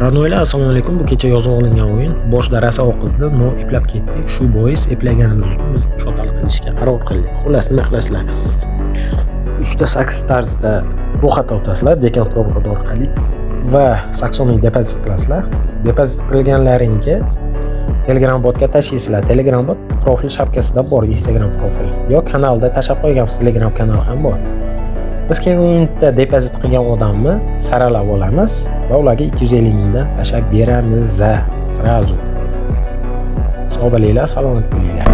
Ranoylar, assalomu alaykum. Bu kecha yozib olingan o'yin. Boshida rosa oqizdi, no eplab ketdik. Shu bois eplaganimiz uchun biz cho'tal qilishga qaror qildik. Xullas, nima qilasizlar? 3/8 tarzda ro'yxatdan o'tasizlar dekan program orqali va saksoniy depozit qilasizlar. Depozit qilganlaringga Telegram botga tashlaysizlar. Telegram bot profil shapkasida bor, Instagram profil. Yo kanalda tashlab qo'yganmiz, Telegram kanal ham bor. Biz keyin o'yinda depozit qilgan odamni saralab olamiz va ularga 250 mingdan tashlab beramiz srazu. Sog' bo'linglar, salomat bo'linglar.